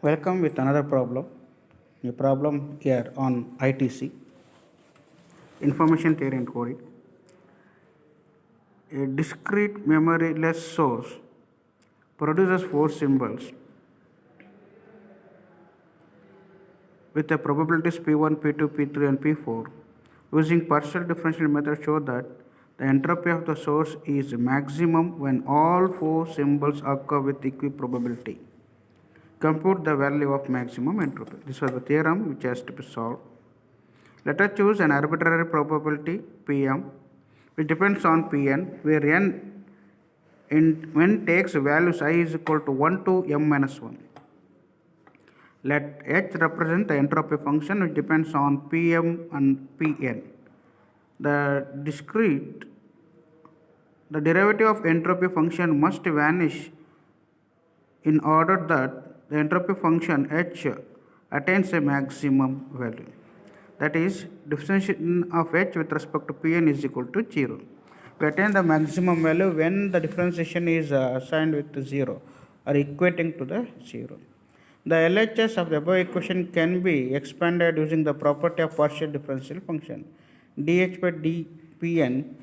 Welcome with another problem. A problem here on ITC, Information Theory and Coding. A discrete memoryless source produces four symbols with the probabilities P1, P2, P3 and P4. Using partial differential method show that the entropy of the source is maximum when all four symbols occur with equiprobability. Compute the value of maximum entropy. This was the theorem which has to be solved. Let us choose an arbitrary probability Pm which depends on Pn, where n takes values I is equal to 1 to m minus 1. Let h represent the entropy function which depends on Pm and Pn. The derivative of entropy function must vanish in order that the entropy function h attains a maximum value. That is, differentiation of h with respect to Pn is equal to 0. We attain the maximum value when the differentiation is assigned with 0 or equating to the 0. The LHS of the above equation can be expanded using the property of partial differential function. dh by dPn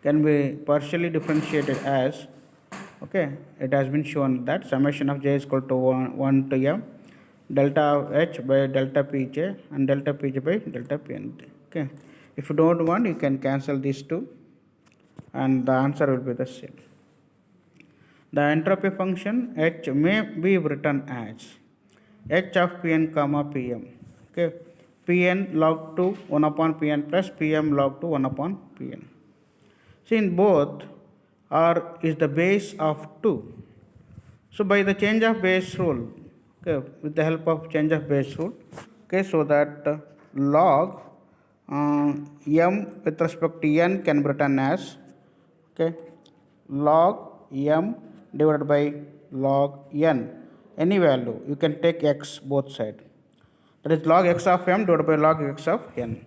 can be partially differentiated as, it has been shown that summation of j is equal to 1 to m delta of h by delta pj and delta pj by delta pn. If you don't want, you can cancel these two and the answer will be the same. The entropy function h may be written as h of Pn comma Pm. Pn log 2 1 upon Pn plus Pm log 2 1 upon Pn. See, in both R is the base of 2. So by the change of base rule, with the help of change of base rule, so that log m with respect to n can be written as log m divided by log n. Any value, you can take x both sides. That is log x of m divided by log x of n.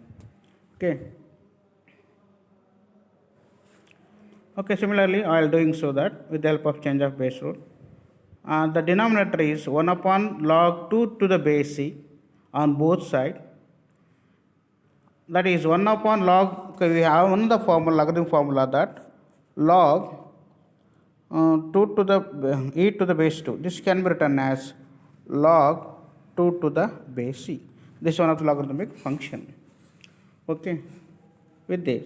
Similarly, I am doing so that with the help of change of base rule. The denominator is 1 upon log 2 to the base c on both sides. That is 1 upon log, we have another formula, logarithm formula, that log 2 to the e to the base 2. This can be written as log 2 to the base c. This is one of the logarithmic function. With this.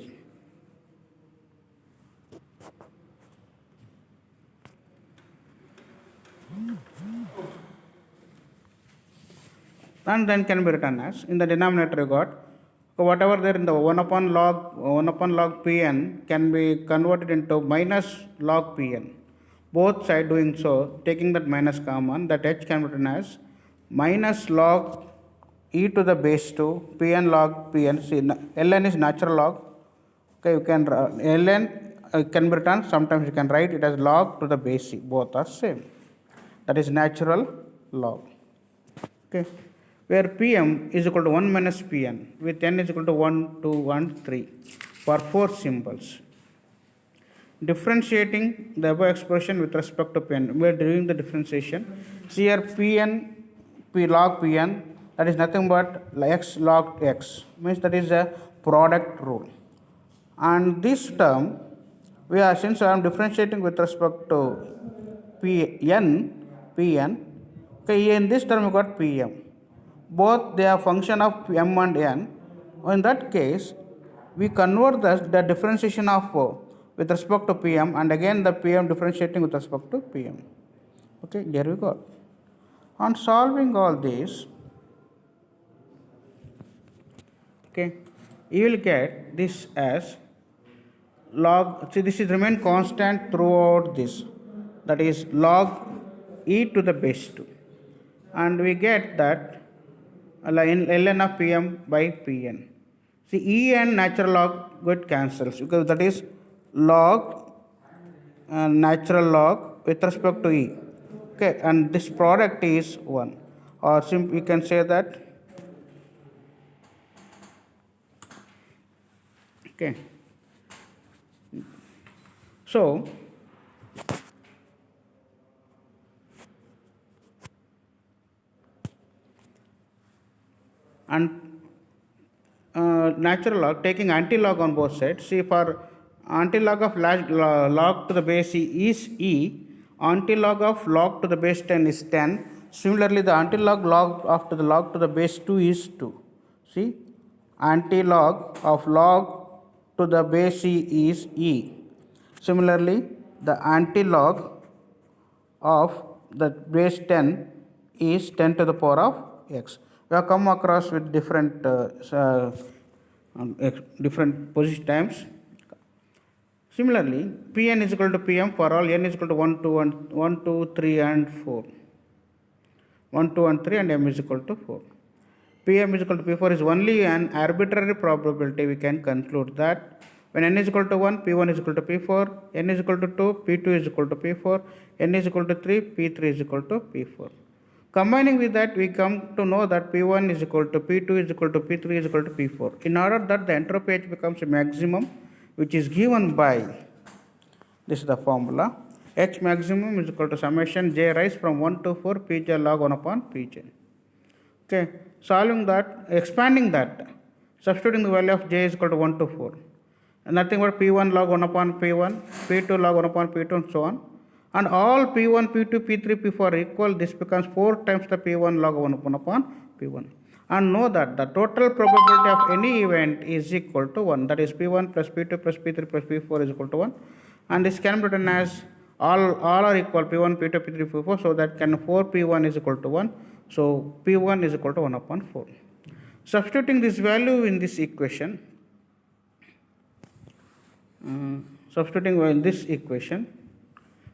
And then can be written as, in the denominator you got, whatever there in the 1 upon log Pn can be converted into minus log Pn. Both sides doing so, taking that minus common, that h can be written as minus log e to the base 2 Pn log Pn. See, ln is natural log. You can ln can be written, sometimes you can write it as log to the base c. Both are same. That is natural log. Where Pm is equal to 1 minus Pn with n is equal to 1, 2, 1, 3 for 4 symbols. Differentiating the above expression with respect to Pn, we are doing the differentiation. See here Pn, P log Pn, that is nothing but x log x, means that is a product rule. And this term, since I am differentiating with respect to Pn, in this term we got Pm. Both they are function of m and n. In that case, we convert the differentiation of with respect to Pm and again the Pm differentiating with respect to Pm. There we go. On solving all this, you will get this as log, see this is remain constant throughout this, that is log e to the base 2, and we get that ln of Pm by Pn. See, e and natural log get cancels because that is log natural log with respect to e. And this product is 1, or we can say that so and natural log taking anti-log on both sides. See, for anti-log of log to the base e is e, anti-log of log to the base 10 is 10. Similarly, the anti-log log of to the log to the base 2 is 2. See, anti-log of log to the base e is e. Similarly, the anti-log of the base 10 is 10 to the power of x. We have come across with different different position times. Similarly, Pn is equal to Pm for all n is equal to 1, 2, 1, 2, 3 and 4. 1, 2 and 3 and m is equal to 4. Pm is equal to P4 is only an arbitrary probability. We can conclude that when n is equal to 1, P1 is equal to P4, n is equal to 2, P2 is equal to P4, n is equal to 3, P3 is equal to P4. Combining with that, we come to know that P1 is equal to P2 is equal to P3 is equal to P4. In order that the entropy H becomes a maximum, which is given by, this is the formula, H maximum is equal to summation J rise from 1 to 4 Pj log 1 upon Pj. Okay, solving that, expanding that, substituting the value of J is equal to 1 to 4. And nothing but P1 log 1 upon P1, P2 log 1 upon P2 and so on. And all P1, P2, P3, P4 are equal. This becomes 4 times the P1 log 1 upon P1. And know that the total probability of any event is equal to 1. That is P1 plus P2 plus P3 plus P4 is equal to 1. And this can be written as all are equal P1, P2, P3, P4. So that can 4 P1 is equal to 1. So P1 is equal to 1 upon 4. Substituting this value in this equation,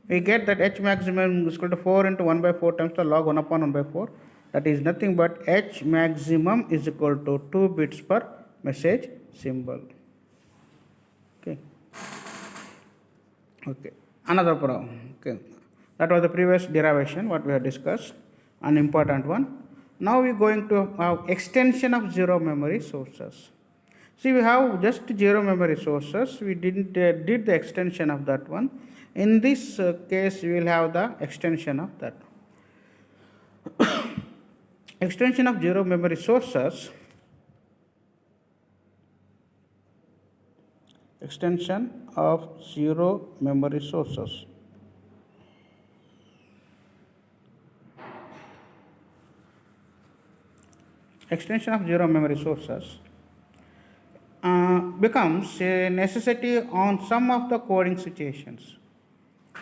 we get that H maximum is equal to 4 into 1 by 4 times the log 1 upon 1 by 4. That is nothing but H maximum is equal to 2 bits per message symbol. Okay. Another problem. Okay. That was the previous derivation what we have discussed, an important one. Now we are going to have extension of zero memory sources. See, we have just zero memory sources. We did the extension of that one. In this case, we will have the extension of that. Extension of zero memory sources. Extension of zero memory sources. Extension of zero memory sources becomes a necessity on some of the coding situations.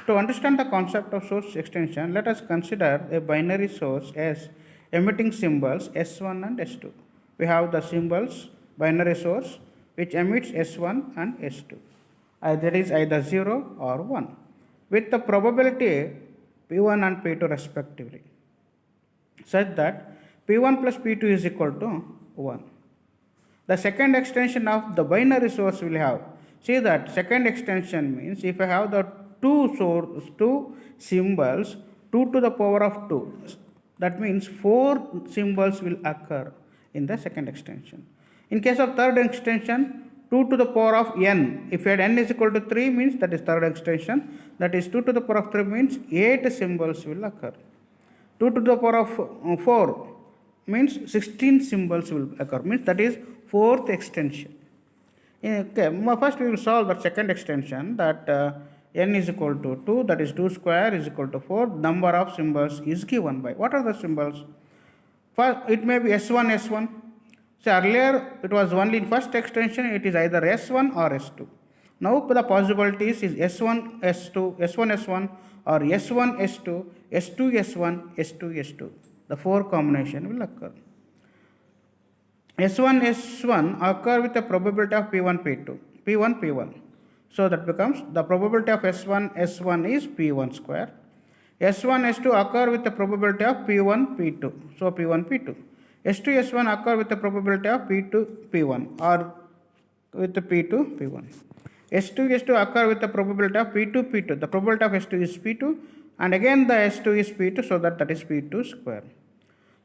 To understand the concept of source extension, let us consider a binary source as emitting symbols S1 and S2. We have the symbols binary source which emits S1 and S2. That is either 0 or 1 with the probability P1 and P2 respectively, such that P1 plus P2 is equal to 1. The second extension of the binary source will have, see that second extension means if I have the two symbols 2 to the power of 2, that means 4 symbols will occur in the second extension. In case of third extension, 2 to the power of n, if you had n is equal to 3 means that is third extension, that is 2 to the power of 3 means 8 symbols will occur. 2 to the power of 4 means 16 symbols will occur, means that is fourth extension. Okay, first we will solve the second extension, that n is equal to 2, that is 2 square is equal to 4. Number of symbols is given by, what are the symbols? First, it may be S1, S1. So earlier it was only in first extension, it is either S1 or S2. Now the possibilities is S1, S2, S1, S1 or S1, S2, S2, S1, S2, S2. The 4 combination will occur. S1, S1 occur with the probability of P1, P2, P1, P1. So that becomes the probability of S1, S1 is P1 square. S1, S2 occur with the probability of P1, P2. So P1, P2. S2, S1 occur with the probability of P2, P1 or with the P2, P1. S2, S2 occur with the probability of P2, P2. The probability of S2 is P2 and again the S2 is P2, so that is P2 square.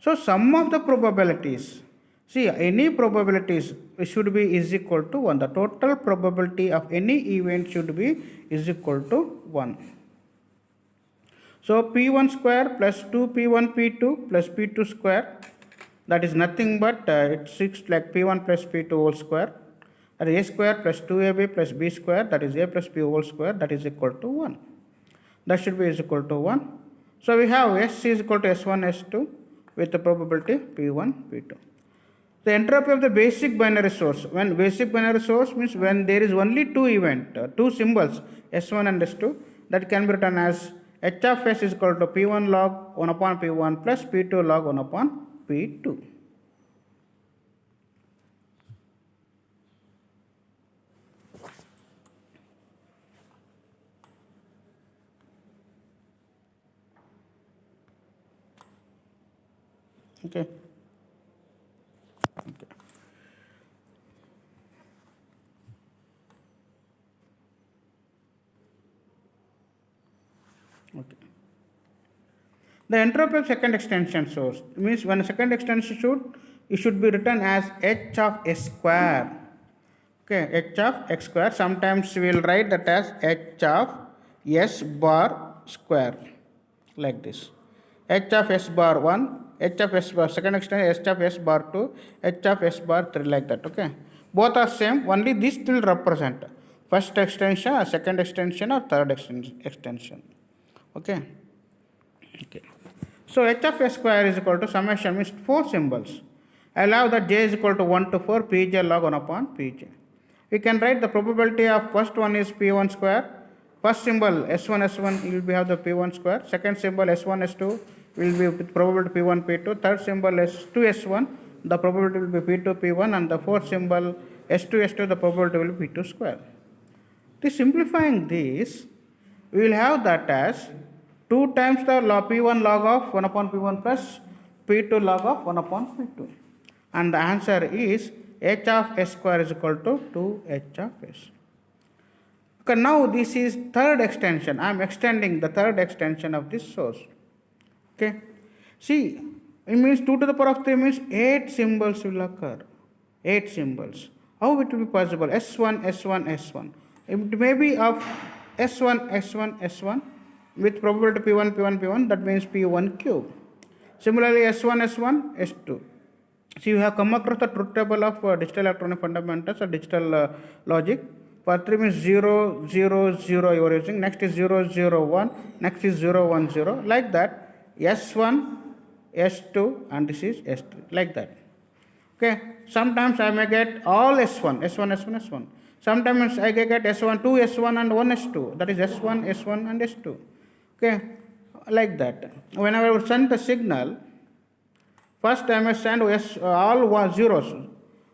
So sum of the probabilities, see any probabilities should be is equal to 1. The total probability of any event should be is equal to 1. So P1 square plus 2P1 P2 plus P2 square that is nothing but it's 6 like p1 plus p2 whole square, that is a square plus 2ab plus b square, that is a plus b whole square, that is equal to 1. That should be is equal to 1. So we have S is equal to S1 S2 with the probability p1 p2. The entropy of the basic binary source, when basic binary source means when there is only two symbols S1 and S2, that can be written as H of S is equal to P1 log 1 upon P1 plus P2 log 1 upon P2. Okay. Okay. The entropy of second extension source means when second extension should be written as H of S square. Okay, H of X square. Sometimes we will write that as H of S bar square like this. H of S bar 1, H of S bar second extension, H of S bar 2, H of S bar 3 like that. Okay, both are same, only this will represent first extension or second extension or third extension. Okay. So H of S square is equal to summation means 4 symbols. Allow that j is equal to 1 to 4 pj log 1 upon pj. We can write the probability of first one is p1 square. First symbol s1 s1 will be have the p1 square. Second symbol s1 s2 will be with probability p1 p2. Third symbol s2 s1, the probability will be p2 p1, and the fourth symbol s2 s2, the probability will be p2 square. To simplifying this, we will have that as 2 times the p1 log of 1 upon p1 plus p2 log of 1 upon p2. And the answer is H of S square is equal to 2H of S. Okay, now this is third extension. I am extending the third extension of this source. Okay. See, it means 2 to the power of 3 means 8 symbols will occur. 8 symbols. How it will be possible? S1, S1, S1. It may be of S1, S1, S1 with probability P1, P1, P1, that means P1 cube. Similarly, S1, S1, S2. So you have come across the truth table of digital electronic fundamentals or digital logic. For 3 means 0, 0, 0 you are using. Next is 0, 0, 1. Next is 0, 1, 0. Like that. S1, S2 and this is S3. Like that. Okay. Sometimes I may get all S1, S1, S1, S1. Sometimes I get S1, 2 S1 and 1 S2. That is S1, S1 and S2. Okay. Like that. Whenever I would send the signal, first I may send all zeros.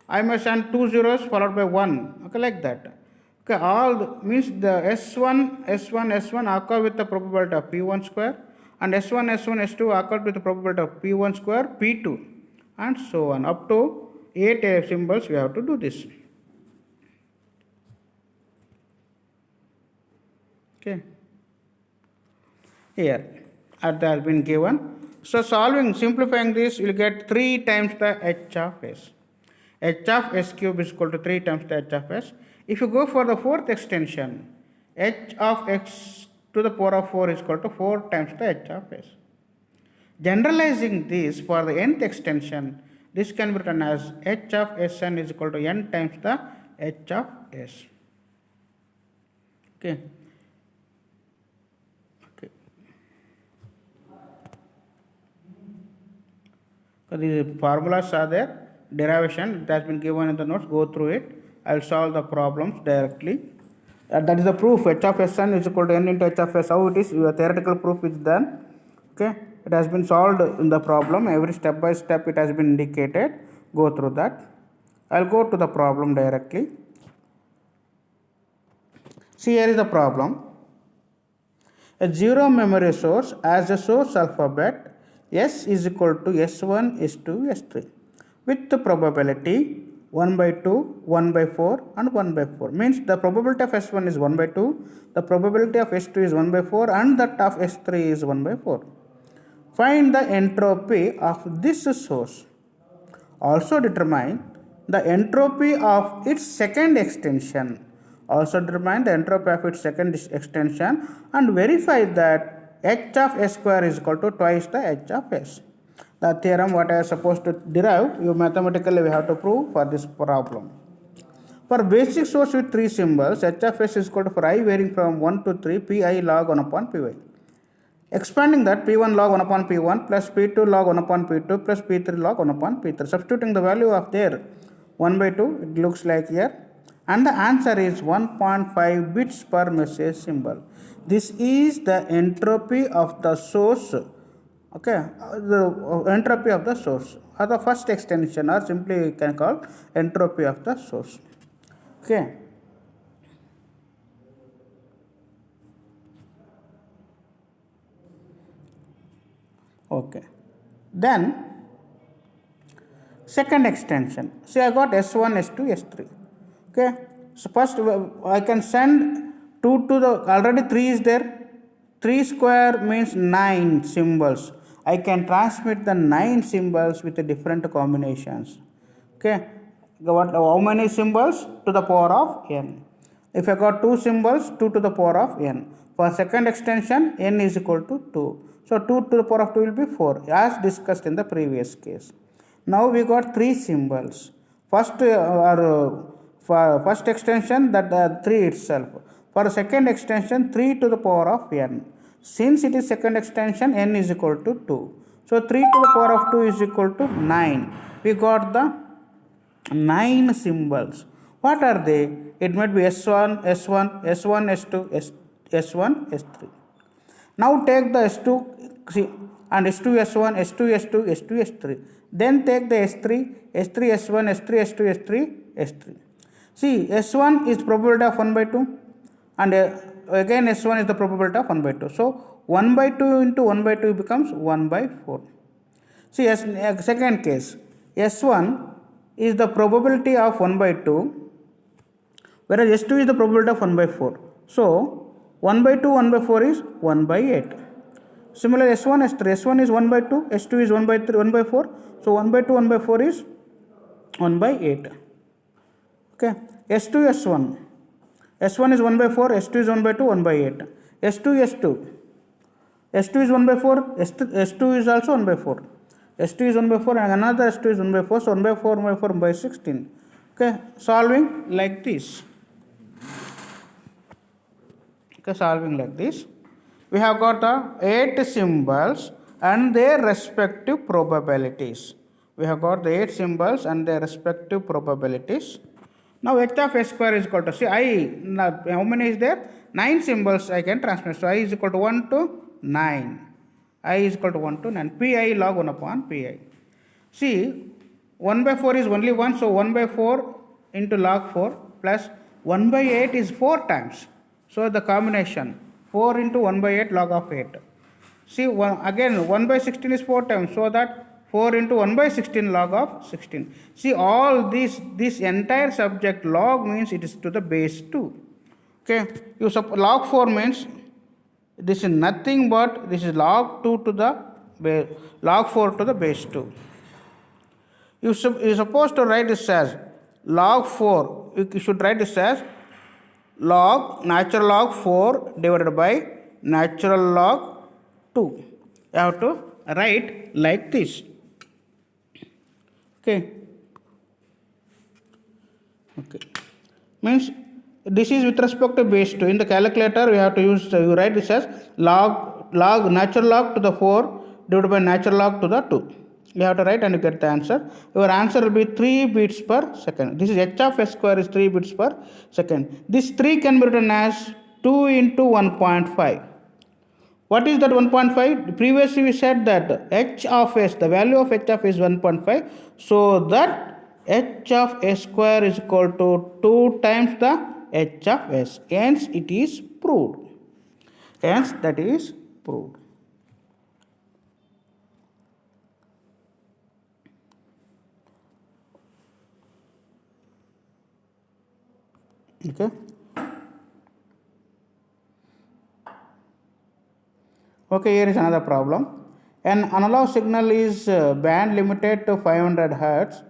I may send 2 zeros followed by 1. Okay, like that. Okay, all means the S1, S1, S1 occur with the probability of P1 square, and S1, S1, S2 occur with the probability of P1 square, P2, and so on. Up to 8 symbols we have to do this. Okay. Here, that has been given. So simplifying this, you will get 3 times the H of S. H of S cube is equal to 3 times the H of S. If you go for the fourth extension, H of X to the power of 4 is equal to 4 times the H of S. Generalizing this for the nth extension, this can be written as H of Sn is equal to n times the H of S. Okay. So these formulas are there, derivation, it has been given in the notes, go through it. I will solve the problems directly. That is the proof, H of Sn is equal to n into H of S. How it is, your theoretical proof is done. Okay, it has been solved in the problem, every step by step it has been indicated. Go through that. I will go to the problem directly. See, here is the problem. A zero memory source as a source alphabet S is equal to S1, S2, S3 with the probability 1 by 2, 1 by 4 and 1 by 4. Means the probability of S1 is 1 by 2, the probability of S2 is 1 by 4 and that of S3 is 1 by 4. Find the entropy of this source. Also determine the entropy of its second extension. Also determine the entropy of its second extension and verify that H of S square is equal to twice the H of S. the theorem what I am supposed to derive, you mathematically we have to prove for this problem. For basic source with three symbols, h of s is equal to for I varying from 1 to 3, pi log 1 upon py. Expanding that, p1 log 1 upon p1 plus p2 log 1 upon p2 plus p3 log 1 upon p3. Substituting the value of there 1 by 2, it looks like here. And the answer is 1.5 bits per message symbol. This is the entropy of the source. Okay, the entropy of the source, or the first extension, or simply you can call entropy of the source. Okay. Okay. Then second extension. See, I got S1, S2, S3. Okay. So first I can send 2 to the, already 3 is there. 3 square means 9 symbols. I can transmit the 9 symbols with the different combinations. Okay. How many symbols? To the power of n. If I got 2 symbols, 2 to the power of n. For second extension, n is equal to 2. So 2 to the power of 2 will be 4, as discussed in the previous case. Now we got 3 symbols. First for first extension, that 3 itself. For second extension, 3 to the power of n. Since it is second extension, n is equal to 2. So 3 to the power of 2 is equal to 9. We got the 9 symbols. What are they? It might be S1, S1, S1, S2, S1, S3. Now take the S2 and S2, S1, S2, S2, S2, S3. Then take the S3, S3, S1, S3, S2, S3, S3. See, S1 is probability of 1 by 2, and again S1 is the probability of 1 by 2. So 1 by 2 into 1 by 2 becomes 1 by 4. See, second case, S1 is the probability of 1 by 2, whereas S2 is the probability of 1 by 4. So 1 by 2, 1 by 4 is 1 by 8. Similarly, S1, S3, S1 is 1 by 2, S2 is 1 by 3, 1 by 4. So 1 by 2, 1 by 4 is 1 by 8. Okay. S2, S1. S1 is 1 by 4, S2 is 1 by 2, 1 by 8. S2, S2. S2 is 1 by 4, S2 is also 1 by 4. S2 is 1 by 4 and another S2 is 1 by 4. So 1 by 4, 1 by 4, 1 by 16. Okay. Solving like this. Okay. Solving like this. We have got the 8 symbols and their respective probabilities. We have got the 8 symbols and their respective probabilities. Now h of s square is equal to, see, how many is there? 9 symbols I can transmit. So I is equal to 1 to 9. I is equal to 1 to 9. Pi log 1 upon pi. See, 1 by 4 is only 1. So 1 by 4 into log 4 plus 1 by 8 is 4 times. So the combination 4 into 1 by 8 log of 8. See, again 1 by 16 is 4 times. So that 4 into 1 by 16 log of 16. See, all this entire subject log means it is to the base 2. Okay, log 4 means this is nothing but this is log 2 to the base, log 4 to the base 2. You're supposed to write this as log 4. You should write this as natural log 4 divided by natural log 2. You have to write like this. Okay. Means this is with respect to base 2. In the calculator, we have to use, you write this as natural log to the 4 divided by natural log to the 2. You have to write and you get the answer. Your answer will be 3 bits per second. This is h of s square is 3 bits per second. This 3 can be written as 2 into 1.5. What is that 1.5? Previously we said that h of s, the value of h of s is 1.5. So that h of s square is equal to 2 times the h of s. Hence it is proved. Hence that is proved. Okay. Okay, here is another problem. An analog signal is band limited to 500 Hz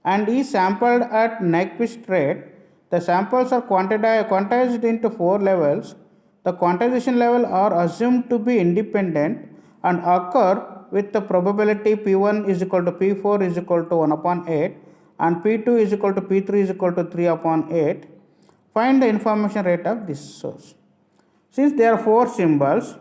and is sampled at Nyquist rate. The samples are quantized into 4 levels. The quantization level are assumed to be independent and occur with the probability P1 is equal to P4 is equal to 1 upon 8 and P2 is equal to P3 is equal to 3 upon 8. Find the information rate of this source. Since there are four symbols,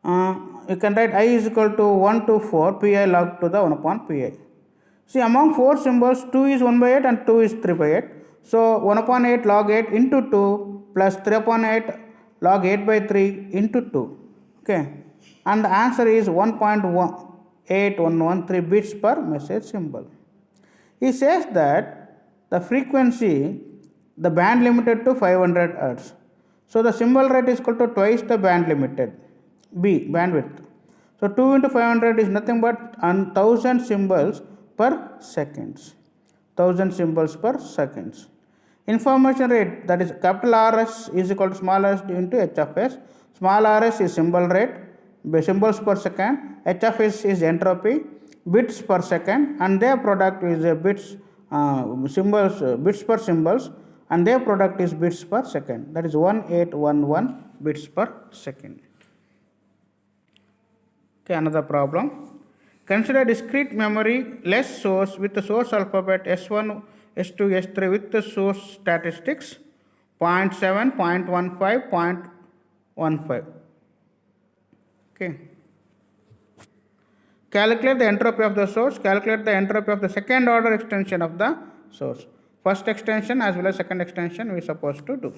you can write I is equal to 1 to 4 pi log to the 1 upon pi. See, among four symbols, 2 is 1 by 8 and 2 is 3 by 8. So 1 upon 8 log 8 into 2 plus 3 upon 8 log 8 by 3 into 2. Okay, and the answer is 1.8113 bits per message symbol. He says that the frequency, the band limited to 500 Hz. So the symbol rate is equal to twice the band limited, B, bandwidth. So 2 into 500 is nothing but 1000 symbols per seconds. 1000 symbols per seconds. Information rate, that is capital RS is equal to small r into h of s. Small rs is symbol rate, symbols per second. H of s is entropy, bits per second, and their product is bits per symbols, and their product is bits per second. That is 1811 bits per second. Okay, another problem. Consider discrete memory less source with the source alphabet S1, S2, S3 with the source statistics 0.7, 0.15, 0.15. Okay. Calculate the entropy of the source. Calculate the entropy of the second order extension of the source. First extension as well as second extension we are supposed to do.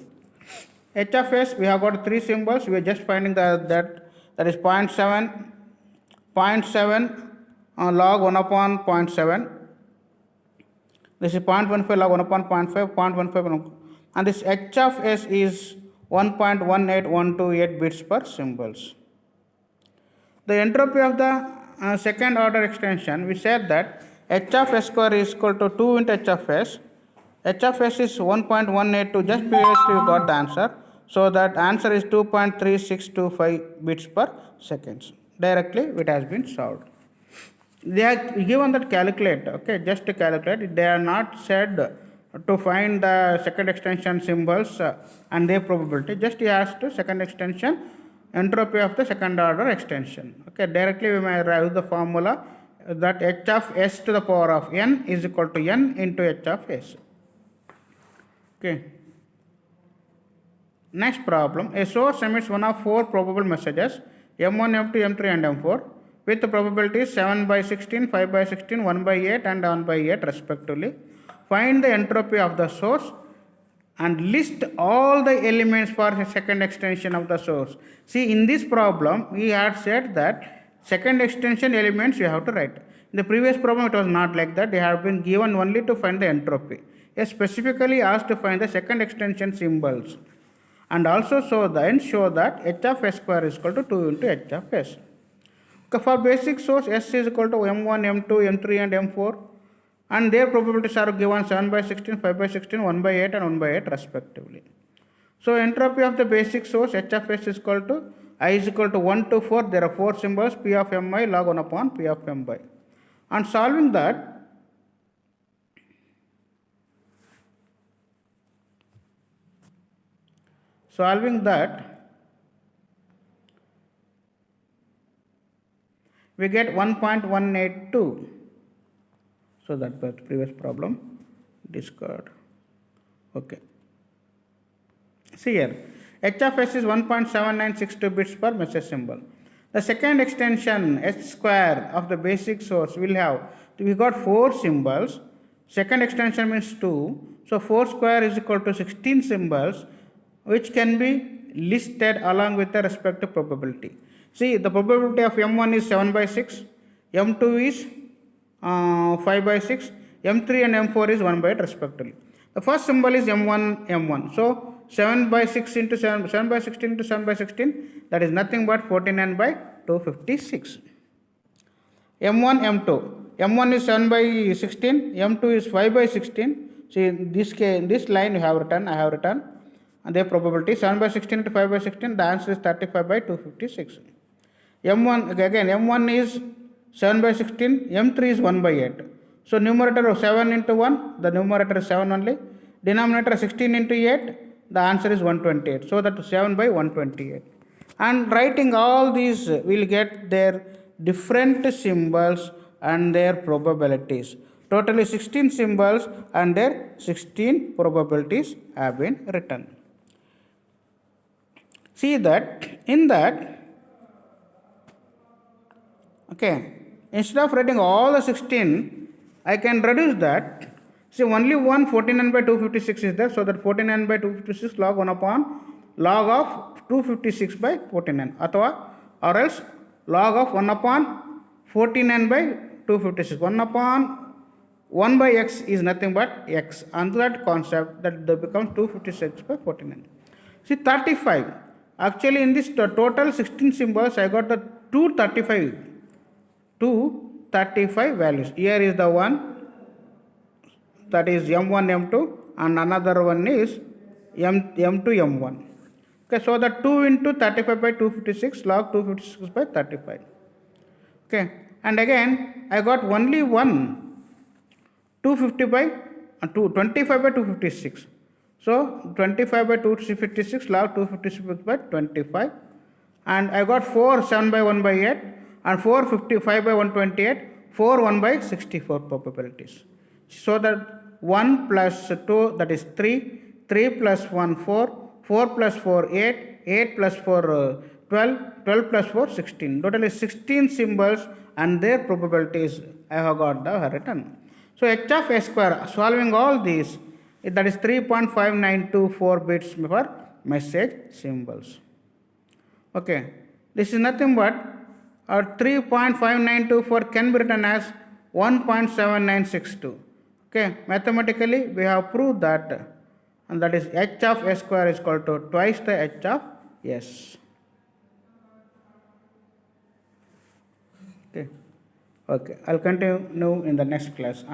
H of s, we have got three symbols. We are just finding that is 0.7 log 1 upon 0.7. This is 0.15 log 1 upon 0.5, 0.15, and this H of s is 1.18128 bits per symbols. The entropy of the second order extension, we said that H of s square is equal to 2 into H of s. H of s is 1.182, just previously we got the answer. So that answer is 2.3625 bits per seconds. Directly it has been solved. They are given that calculate, okay, just to calculate. They are not said to find the second extension symbols and their probability. Just he asked to second extension entropy of the second order extension. Okay, directly we may write the formula that H of s to the power of n is equal to n into H of s. Okay. Next problem. A source emits one of four probable messages M1, M2, M3 and M4 with the probabilities 7 by 16, 5 by 16, 1 by 8 and 1 by 8 respectively. Find the entropy of the source and list all the elements for the second extension of the source. See, in this problem we had said that second extension elements you have to write. In the previous problem it was not like that. They have been given only to find the entropy. It specifically asked to find the second extension symbols and also show that H of s square is equal to 2 into H of s. Okay, for basic source s is equal to M1, M2, M3 and M4 and their probabilities are given 7 by 16, 5 by 16, 1 by 8 and 1 by 8 respectively. So entropy of the basic source H of s is equal to I is equal to 1 to 4. There are four symbols P of mi log 1 upon P of mi. And solving that, we get 1.182. So that was the previous problem. Discard. Okay. See here, H of s is 1.7962 bits per message symbol. The second extension h square of the basic source will have, we got four symbols. Second extension means 2. So 4 square is equal to 16 symbols which can be listed along with the respective probability. See, the probability of M1 is 7 by 6, M2 is 5 by 6, M3 and M4 is 1 by 8 respectively. The first symbol is M1, M1. So 7 by 6 into 7 by 16 into 7 by 16, that is nothing but 49 by 256. M1, M2. M1 is 7 by 16, M2 is 5 by 16. See, this line you have written, I have written, and their probability 7 by 16 into 5 by 16, the answer is 35 by 256. M1, again, M1 is 7 by 16, M3 is 1 by 8. So numerator of 7 into 1, the numerator is 7 only. Denominator 16 into 8, the answer is 128. So that 7 by 128. And writing all these, we'll get their different symbols and their probabilities. Totally 16 symbols and their 16 probabilities have been written. See that in that, okay, instead of writing all the 16, I can reduce that. See, only one 49 by 256 is there, so that 49 by 256 log 1 upon log of 256 by 49, or else log of 1 upon 49 by 256. 1 upon 1 by x is nothing but x. Under that concept, that becomes 256 by 49. See, 35. Actually, in this total 16 symbols, I got the 235 values. Here is the one, that is M1, M2, and another one is M2, M1. Okay, so the 2 into 35 by 256 log 256 by 35. Okay, and again I got only one 250 by 25 by 256. So 25 by 256 log 256 by 25, and I got 4 7 by 1 by 8 and 4 55 by 128, 4 1 by 64 probabilities. So that 1 plus 2, that is 3, 3 plus 1 4, 4 plus 4 8, 8 plus 4 12, 12 plus 4 16. Totally 16 symbols and their probabilities I have got the written. So h of s square, solving all these, that is 3.5924 bits for message symbols. Okay, this is nothing but 3.5924 can be written as 1.7962. Okay, mathematically we have proved that, and that is h of s square is equal to twice the h of s. Okay, I'll continue in the next class.